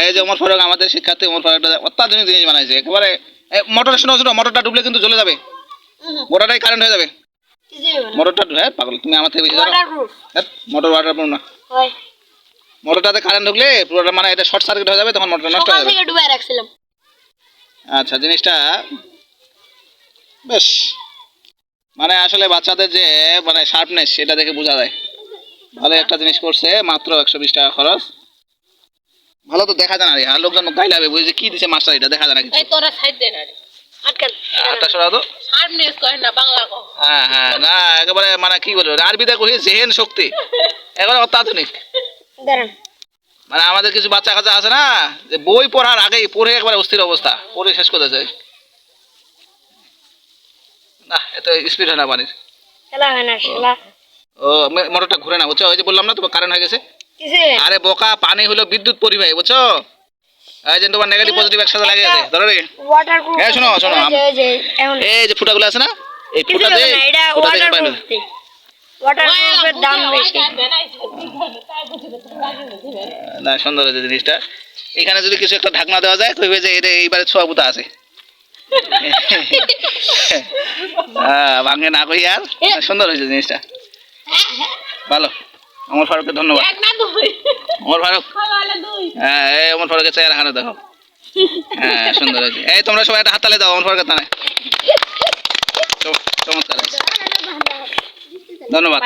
এই যে ওমর ফারুক আমাদের শিক্ষার্থী ওমর ফারুক একটা অত্যাধুনিক জিনিস বানাইছে একেবারে। মোটর শোনো শোনো, মোটরটা ডুবলে কিন্তু জ্বলে যাবে, গোটাটাই কারেন্ট হয়ে যাবে। মোটরটা হ্যাঁ পাগল, তুমি আমার থেকে বেশি জানো। মোটর ওয়াটার প্রুফ না, মোটরটাতে কারেন্ট ঢুকলে পুরোটা মানে এটা শর্ট সার্কিট হয়ে যাবে, তখন মোটর নষ্ট হয়ে যাবে। আচ্ছা, জিনিসটা বেশ মানে আসলে বাচ্চাদের যে মানে শার্পনেস সেটা দেখে বোঝা যায়। ভালো একটা জিনিস করছে, মাত্র 120 টাকা খরচ। ভালো তো দেখা যায় না রে, আর লোকজন গাইলাবে বুঝে কি দিছে মাস্টার, এটা দেখা যায় না কিছু। এই তোরা সাইড দে না রে, আটকান আটা সরা তো শার্পনেস কয় না, বাংলা কও। হ্যাঁ হ্যাঁ, না একেবারে মানে কি বলবো, আরবিতে কই জেহেন শক্তি একেবারে অত্যাধুনিক। দাঁড়ান, মানে আমাদের কিছু বাচ্চা কাচ্চা আছে না, যে বই পড়ার আগেই পড়ে একবারে অস্থির অবস্থা, পড়ে শেষ করে দেয়। না এত স্পিড হয় না পানির। খেলা হয় না শালা। ও মোটরটা ঘুরে না বুঝছো, ওই যে বললাম না তোমার কারেন্ট হয়ে গেছে। কিসে? আরে বোকা, পানি হলো বিদ্যুৎ পরিবাহী বুঝছো, এই যে তোমার নেগেটিভ পজিটিভ একসাথে লাগে গেছে ধরো রে। ওয়াটারপ্রুফ। এই শোনো শোনো, এই যে ফুটাগুলো আছে না, এই ফুটাতে এটা ওয়াটারপ্রুফ। ওয়াটারপ্রুফের দাম বেশি না। সুন্দর হয়েছে জিনিসটা। এখানে যদি কিছু একটা ঢাকনা দেওয়া যায় কইবে যে এটা এইবারে ছোঁয়া বুতা আছে। ভাঙে না কই আর, সুন্দর হয়েছে জিনিসটা, ভালো। ওমর ফারুককে ধন্যবাদ। ওমর ফারুক, হ্যাঁ এই ওমর ফারুকের চেহারা হানে দেখো। হ্যাঁ সুন্দর হয়েছে। এই তোমরা সবাই একটা হাততালি দাও ওমর ফারুকের টানে। চমৎকার, ধন্যবাদ।